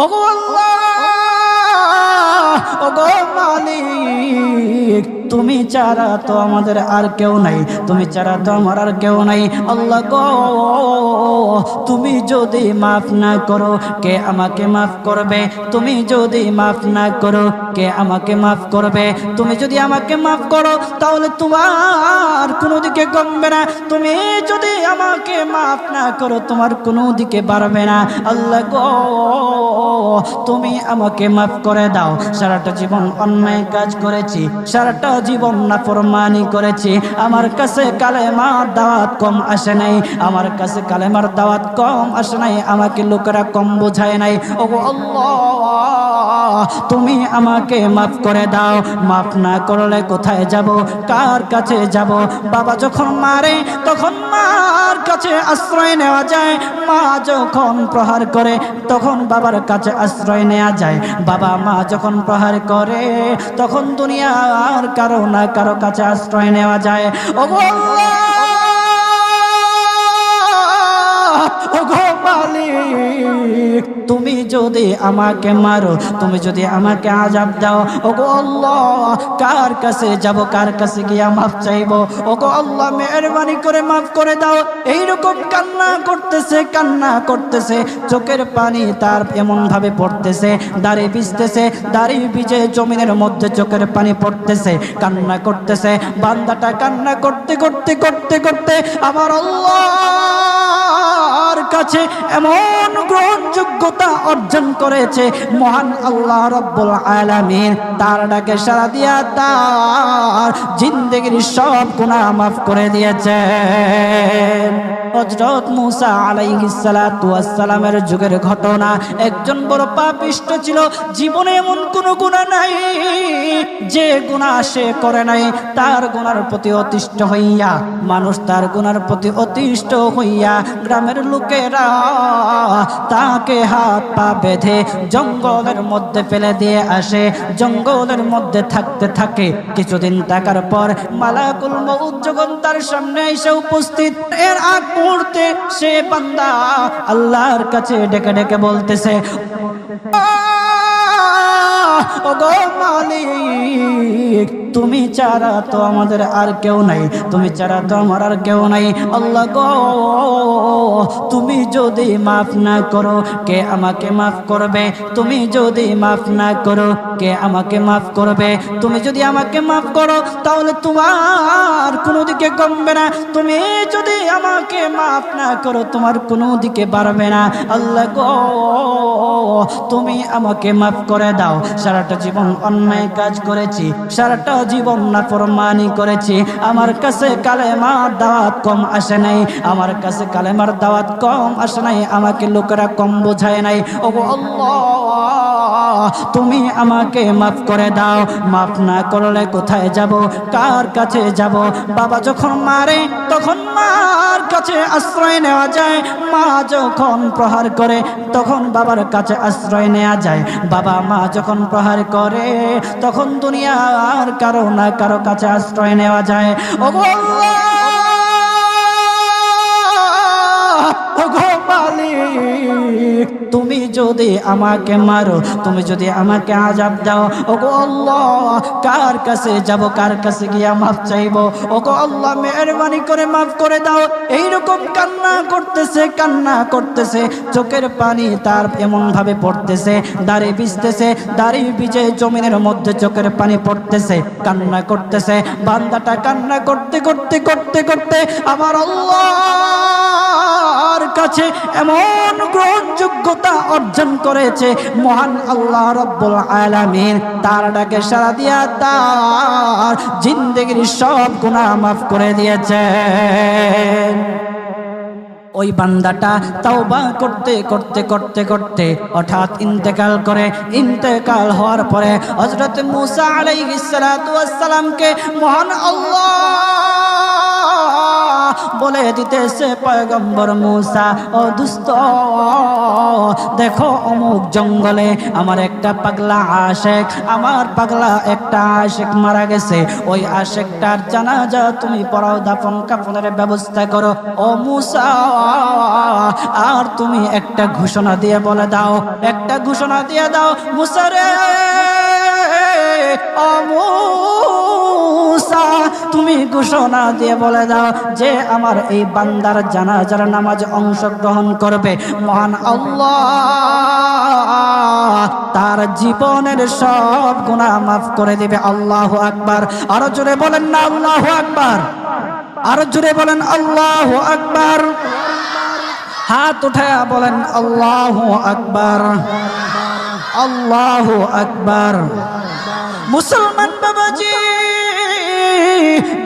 ওগো আল্লাহ, ওগো মালিক, তুমি ছাড়া তো আমাদের আর কেউ নাই, তুমি ছাড়া তো আমার আর কেউ নাই। আল্লাহ গো, তুমি যদি মাফ না করো কে আমাকে মাফ করবে? তুমি যদি মাফ না করো কে আমাকে মাফ করবে? তুমি যদি আমাকে মাফ করো তাহলে তোমার কোনো দিকে কমবে না, তুমি যদি আমাকে মাফ না করো তোমার কোনো দিকে বাড়বে না। আল্লাহ গো, তুমি আমাকে মাফ করে দাও। সারাটা জীবন অন্যায় কাজ করেছি, সারাটা জীবন নাফরমানি করেছি, আমার কাছে কালেমার দাওয়াত কম আসে নাই, আমার কাছে কালেমার দাওয়াত কম আসে নাই, আমাকে লোকেরা কম বোঝায় নাই। ওগো আল্লাহ, তুমি আমাকে মাফ করে দাও। মাফ না করলে কোথায় যাব, কার কাছে যাব? বাবা যখন মারে তখন মার কাছে আশ্রয় নেওয়া যায়, মা যখন প্রহার করে তখন বাবার কাছে আশ্রয় নেওয়া যায়, বাবা মা যখন প্রহার করে তখন দুনিয়ার কারো না কারো কাছে আশ্রয় নেওয়া যায়। ওগো আল্লাহ, ওগো মালিক, তুমি যদি আমাকে মারো, তুমি যদি আমাকে আযাব দাও, ওগো আল্লাহ, কার কাছে যাব, কার কাছে গিয়া মাফ চাইবো? ওগো আল্লাহ, মেহেরবানি করে মাফ করে দাও। এইরকম কান্না করতেছে, কান্না করতেছে, চোখের পানি তার এমন ভাবে পড়তেছে, দাড়ি ভিজতেছে, দাড়ি ভিজে জমিনের মধ্যে চোখের পানি পড়তেছে, কান্না করতেছে। বান্দাটা কান্না করতে করতে করতে করতে আমার আল্লাহর কাছে এমন গ্রহণযোগ্যতা অর্জন করেছে, মহান আল্লাহ রাব্বুল আলামিন তার ডাকে সাড়া দিয়া তার জিন্দেগির সব গুনাহ মাফ করে দিয়েছে। হযরত মূসা আলাইহিস সালাতু ওয়াস সালামের যুগের ঘটনা। একজন বড় পাপিষ্ট ছিল, জীবনে এমন কোনো গুনাহ নাই যে গুনাহ সে করে নাই। তার গুনার প্রতি অতিষ্ঠ হইয়া, মানুষ তার গুনার প্রতি অতিষ্ঠ হইয়া গ্রামের লোকেরা তাকে হাত পা বেঁধে জঙ্গলের মধ্যে ফেলে দিয়ে আসে। জঙ্গলের মধ্যে থাকতে থাকে, কিছুদিন থাকার পর মালাকুল মউত যখন তার সামনে এসে উপস্থিত, এর আগ মুহূর্তে সে বান্দা আল্লাহর কাছে ডেকে ডেকে বলতেছে, ওগো মালিক, তুমি ছাড়া তো আমাদের আর কেউ নাই, তুমি ছাড়া তো আমার আর কেউ নাই। আল্লাহ গো, তুমি যদি মাফ না করো কে আমাকে মাফ করবে? তুমি যদি মাফ না করো কে আমাকে মাফ করবে? তুমি যদি আমাকে মাফ করো তাহলে তোমার কোনো দিকে কমবে না, তুমি যদি আমাকে মাফ না করো তোমার কোনো দিকে বাড়বে না। আল্লাহ গো, তুমি আমাকে মাফ করে দাও। সারাটা জীবন অন্যায় কাজ করেছি, সারাটা জীবন নাফরমানি করেছি, আমার কাছে কালেমার দাওয়াত কম আসে নাই, আমার কাছে কালেমার দাওয়াত কম আসে নাই, আমাকে লোকেরা কম বোঝায় নাই। ওগো আল্লাহ, তুমি আমাকে মাফ করে দাও। মাফ না করলে কোথায় যাব, কার কাছে যাব? বাবা যখন মারে তখন মার কাছে আশ্রয় নেওয়া যায়, মা যখন প্রহার করে তখন বাবার কাছে আশ্রয় নেওয়া যায়, বাবা মা যখন প্রহার করে তখন দুনিয়ার কারো না কারো কাছে আশ্রয় নেওয়া যায়। ওগো আল্লাহ, ওগো মালিক, তুমি যদি আমাকে মারো, তুমি যদি আমাকে আযাব দাও, ওগো আল্লাহ, কার কাছে যাব, কার কাছে গিয়া মাফ চাইবো? ওগো আল্লাহ, মেহেরবানি করে মাফ করে দাও। এইরকম কান্না করতেছে, কান্না করতেছে, চোখের পানি তার এমন ভাবে পড়তেছে, দাড়ি ভিজতেছে, দাড়ি ভিজে জমিনের মধ্যে চোখের পানি পড়তেছে, কান্না করতেছে। বান্দাটা কান্না করতে করতে করতে করতে আমার আল্লাহর কাছে এমন গ্রহণযোগ্যতা অর্জন করেছে, মহান আল্লাহ রাব্বুল আলামিন তার ডাকে সাড়া দিয়া তার জিন্দেগির সব গুনাহ মাফ করে দিয়েছে। ওই বান্দাটা তাওবা করতে করতে করতে করতে হঠাৎ ইন্তেকাল করে। ইন্তেকাল হওয়ার পরে হযরত মূসা আলাইহিস সালাতু ওয়াস সালামকে মহান আল্লাহ বলে দিতেছে পয়গম্বর মূসা, ও দুস্থ দেখো অমুক জঙ্গলে আমার একটা পাগলা আশেক, আমার পাগলা একটা আশেক মারা গেছে, ওই আশেকটার জানাজা তুমি পড়াও, দাফন কাফনের ব্যবস্থা করো। ও মূসা আর তুমি একটা ঘোষণা দিয়ে বলে দাও, একটা ঘোষণা দিয়ে দাও মূসা রে, ও মূসা তুমি ঘোষণা দিয়ে বলে দাও যে আমার এই বান্দার জানাজার নামাজ অংশগ্রহণ করবে, মহান আল্লাহ তার জীবনের সব গুনাহ মাফ করে দিবে। আল্লাহু আকবার। আরো জোরে বলেন না আল্লাহু আকবার, আরো জোরে বলেন আল্লাহু আকবার। হাত উঠায়া বলেন আল্লাহু আকবার, আল্লাহু আকবার। মুসলমান বাবাজি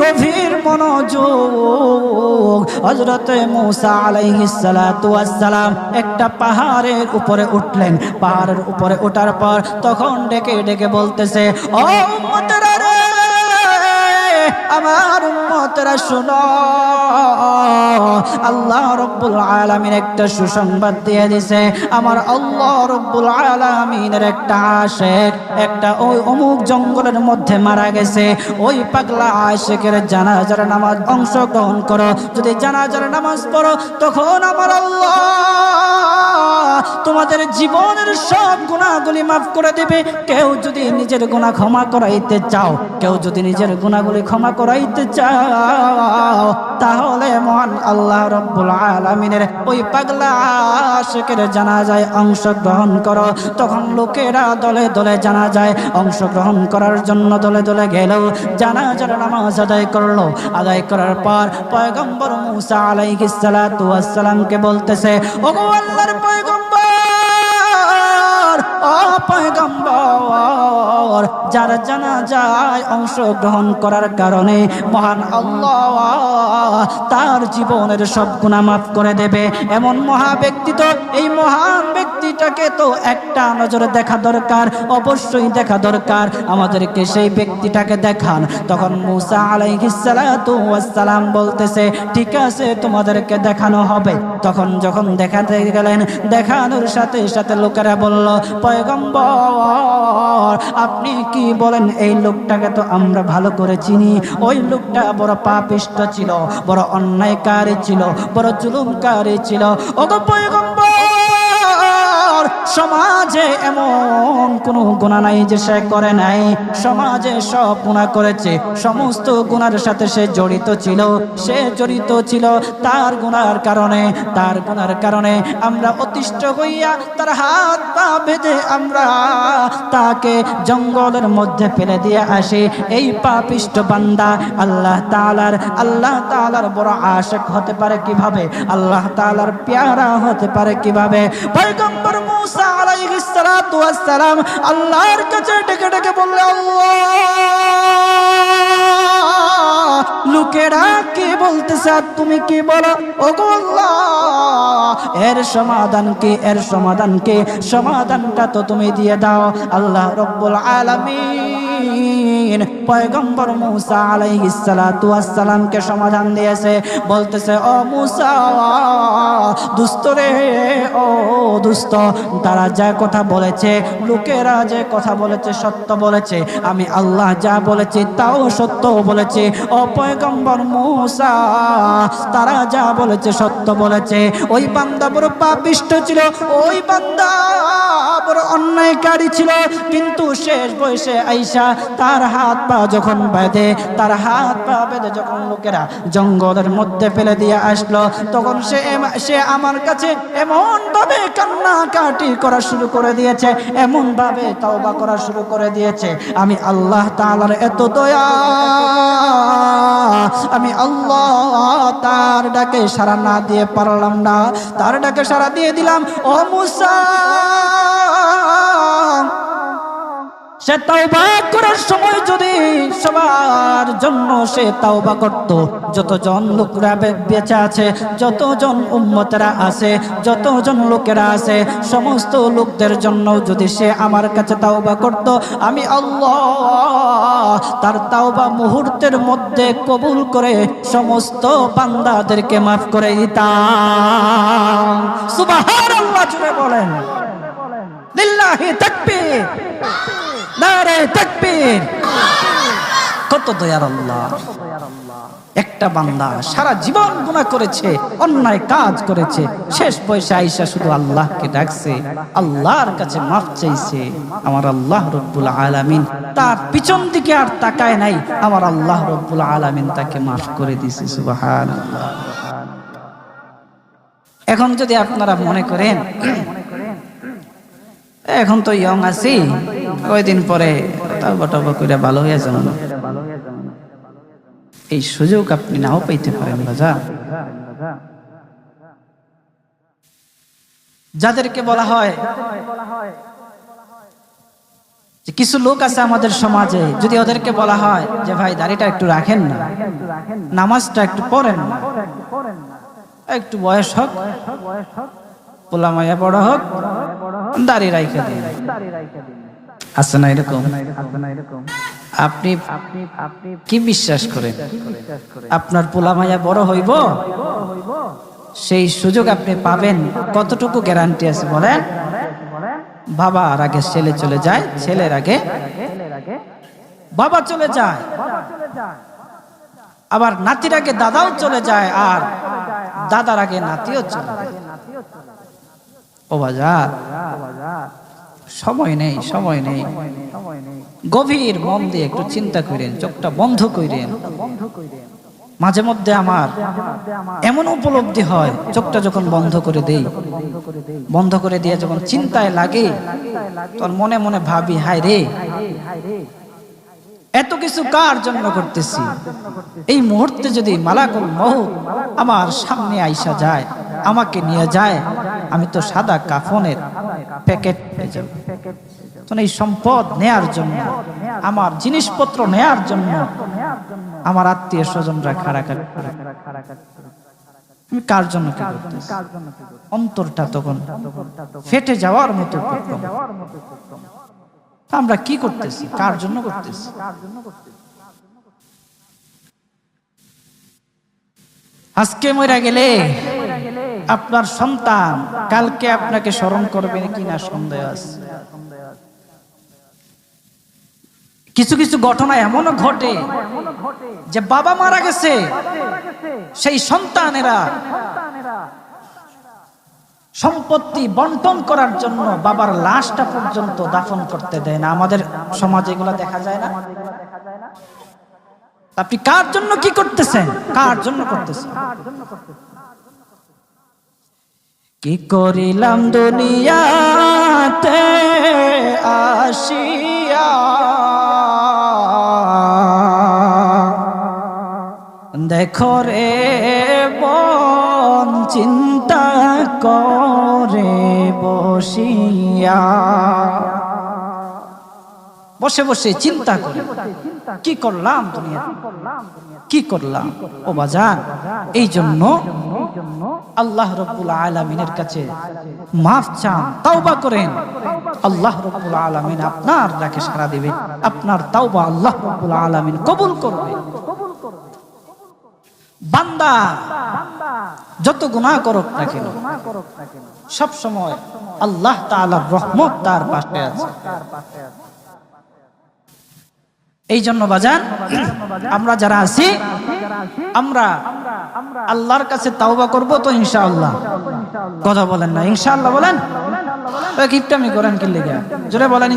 গভীর মনোযোগ। হযরতে মূসা আলাইহিস সালাতু ওয়াস সালাম একটা পাহাড়ের উপরে উঠলেন। পাহাড়ের উপরে ওঠার পর তখন ডেকে ডেকে বলতেছে, ও উম্মতেরা রে, আমার উম্মতেরা শুনো, আল্লাহ রাব্বুল আলামিন একটা সুসংবাদ দিয়ে দিয়েছে। আমার আল্লাহ রাব্বুল আলামিনের একটা আশিক একটা ওই অমুক জঙ্গলের মধ্যে মারা গেছে, ওই পাগলা আশিকের জানাজার নামাজ অংশগ্রহণ করো। যদি জানাজার নামাজ পড়ো তখন আমার আল্লাহ তোমাদের জীবনের সব গুনাহগুলি মাফ করে দিবে। কেউ যদি নিজের গুনাহ ক্ষমা করাইতে চাও, কেউ যদি নিজের গুনাহগুলি ক্ষমা করাইতে চাও, তাহলে মহান আল্লাহ রাব্বুল আলামিনের ওই পাগলা আশিকের জানাজায় অংশগ্রহণ করো। তখন লোকেরা দলে দলে জানাজায় অংশগ্রহণ করার জন্য দলে দলে গেল, জানাজার নামাজ আদায় করলো। আদায় করার পর পয়গম্বর মূসা আলাইহিস সালাতু ওয়াস সালামকে বলতেছে, ওগো আল্লাহর পয়গম্বর, ও পয়গম্বর, যার জানাজায় অংশগ্রহণ করার কারণে মহান আল্লাহ তার জীবনের সব গুনাহ মাফ করে দেবে। এমন মহা ব্যক্তি, তো এই মহান ব্যক্তিটাকে তো একটা নজরে দেখা দরকার, অবশ্যই দেখা দরকার, আমাদেরকে সেই ব্যক্তিটাকে দেখান। তখন মূসা আলাইহিস সালাতু ওয়াস সালাম বলতেছে, ঠিক আছে তোমাদেরকে দেখানো হবে। তখন যখন দেখাতে গেলেন, দেখানোর সাথে সাথে লোকেরা বলল, পয়গম্বর আপনি কি বলেন, এই লোকটাকে তো আমরা ভালো করে চিনি, ওই লোকটা বড় পাপিষ্ঠ ছিল, বড় অন্যায়কারী ছিল, বড় জুলুমকারী ছিল। ওগো পয়গম্বর, সমাজে এমন কোনো গুনাহ নাই যে সে করে নাই, সমাজে সব গুনাহ করেছে, সমস্ত গুনার সাথে সে জড়িত ছিল, সে জড়িত ছিল। তার গুনার কারণে আমরা অতিষ্ঠ হইয়া তার হাত পা বেঁধে আমরা তাকে জঙ্গলের মধ্যে ফেলে দিয়ে আসি। এই পাপিষ্ঠ বান্দা আল্লাহ তাআলার বড় আশিক হতে পারে কিভাবে, আল্লাহ তাআলার প্যারা হতে পারে কিভাবে? পয়গম্বর মূসা আলাইহিস সালাতু ওয়াস সালাম আল্লাহর কাছে ডেকে ডেকে বললেন, আল্লাহ লোকেরা কি বলতেছে আর তুমি কি বলো? ওগো আল্লাহ, এর সমাধান কি, এর সমাধান কি? সমাধানটা তো তুমি দিয়ে দাও। আল্লাহ রাব্বুল আলামিন পয়গম্বর মূসা আলাইহিস সালাতু ওয়াস সালামকে সমাধান দিয়েছে। বলতেছে, ও মূসা দুষ্ট রে, ও দুষ্ট, তারা যা কথা বলেছে, লোকেরা যে কথা বলেছে সত্য বলেছে, আমি আল্লাহ যা বলেছি তাও সত্য বলেছি। ও পয়গম্বর মূসা, তারা যা বলেছে সত্য বলেছে। ওই বান্দা বড় পাপিষ্ঠ ছিল, ওই বান্দা বড় অন্যায়কারী ছিল, কিন্তু শেষ বয়সে আইসা তার হাত পা যখন বেঁধে, তার হাত পা বেঁধে যখন লোকেরা জঙ্গলের মধ্যে ফেলে দিয়ে আসলো, তখন সে আমার কাছে এমন ভাবে কান্নাকাটি করা শুরু করে দিয়েছে, এমন ভাবে তওবা করা শুরু করে দিয়েছে। আমি আল্লাহ তাআলার এত দয়া, আমি আল্লাহ তার ডাকে সাড়া না দিয়ে পারলাম না, তার ডাকে সাড়া দিয়ে দিলাম। ও মূসা, সে তাওবা করার সময় যদি সবার জন্য সে তাওবা করত, যতজন লোকরা বেঁচে আছে, যতজন উম্মতেরা আছে, যতজন লোকেরা আছে, সমস্ত লোকদের জন্য যদি সে আমার কাছে তাওবা করত, আমি আল্লাহ তার তাওবা মুহূর্তের মধ্যে কবুল করে সমস্ত বান্দাদেরকে মাফ করে দিতাম। সুবহানাল্লাহ, জুড়ে বলেন লিল্লাহি তাকবীর, নারে তাকবীর। কত দয়ার আল্লাহ! একটা বান্দা সারা জীবন গুনাহ করেছে, অন্যায় কাজ করেছে, শেষ বয়সে আইসা শুধু আল্লাহকে ডাকছে, আল্লাহর কাছে মাফ চাইছে। আমার আল্লাহ রব্বুল আলামিন তার পিছন দিকে আর তাকায় নাই, আমার আল্লাহ রব্বুল আলামিন তাকে মাফ করে দিয়েছে। সুবহানাল্লাহ। এখন যদি আপনারা মনে করেন এখন তো ইয়ং আছি, কয়দিন পরে তাওবা টাওবা কইরা ভালো হয়ে যাবেন, এই সুযোগ আপনি নাও পাইতে পারেন। বাজা, যাদেরকে বলা হয় যে কিছু লোক আছে আমাদের সমাজে, যদি ওদেরকে বলা হয় যে ভাই দাড়িটা একটু রাখেন না, নামাজটা একটু পড়েন না, একটু বয়স হোক, পোলা মাইয়া বড় হোক, দাড়ি রাইখা দিন, আছে না এরকম? আপনি কি বিশ্বাস করেন আপনার পোলা মাইয়া বড় হইব? সেই সুযোগ আপনি পাবেন? কতটুকু গ্যারান্টি আছে বলেন? বাবার আগে ছেলে চলে যায়, ছেলের আগে বাবা চলে যায়, আবার নাতির আগে দাদাও চলে যায়, আর দাদার আগে নাতিও চলে যায়। ও বাজার, সময় নেই, সময় নেই। গভীর মন দিয়ে একটু চিন্তা করেন, চোখটা বন্ধ করেন। মাঝে মধ্যে আমার এমন উপলব্ধি হয়, চোখটা যখন বন্ধ করে দেই, বন্ধ করে দিয়ে যখন চিন্তায় লাগে, তখন মনে মনে ভাবি, হায় রে, এত কিছু কার জন্য করতেছি? এই মুহূর্তে যদি মালাকুল মউত আমার সামনে আইসা যায়, আমাকে নিয়ে যায়, আমি তো সাদা কাফনের প্যাকেট হয়ে যাব। এই সম্পদ নেয়ার জন্য, আমার জিনিসপত্র নেয়ার জন্য আমার আত্মীয় স্বজনরা খাড়াখাড়ি, আমি কার জন্য কি করতেছি? অন্তরটা তখন ফেটে যাওয়ার মতো। আমরা কি করতেছি? কার জন্য করতেছি? আজকে মরে গেলে আপনার সন্তান কালকে আপনাকে স্মরণ করবে কিনা সন্দেহ আছে। কিছু কিছু ঘটনা এমনও ঘটে যে বাবা মারা গেছে, সেই সন্তানেরা সম্পত্তি বন্টন করার জন্য বাবার লাশটা পর্যন্ত দাফন করতে দেয় না। আমাদের সমাজে এগুলো দেখা যায় না? আপনি কার জন্য কি করতেছেন? কার জন্য করতেছেন? কি করিলাম দুনিয়াতে আসিয়া, দেখো রে মন চিন্তা করে বসিয়া, বসে বসে চিন্তা করে কি করলাম দুনিয়া, কি করলাম। ও বাজান, এই জন্য আল্লাহ রব্বুল আলামিনের কাছে মাফ চান, তাওবা করেন। আল্লাহ রব্বুল আলামিন আপনার ডাকে সাড়া দিবে, আপনার তাওবা আল্লাহ রব্বুল আলামিন কবুল করবে। বান্দা যত গুনাহ করুক না কেন, সব সময় আল্লাহ তাআলার রহমত তার পাশে আছে। এই জন্য বাজান, আমরা যারা আছি, আমরা আল্লাহর কাছে তাওবা করব তো ইনশাআল্লাহ। কথা বলেন না ইনশাআল্লাহ? বলেন, কিপটামি করেন কি লেগে? জোরে বলেন।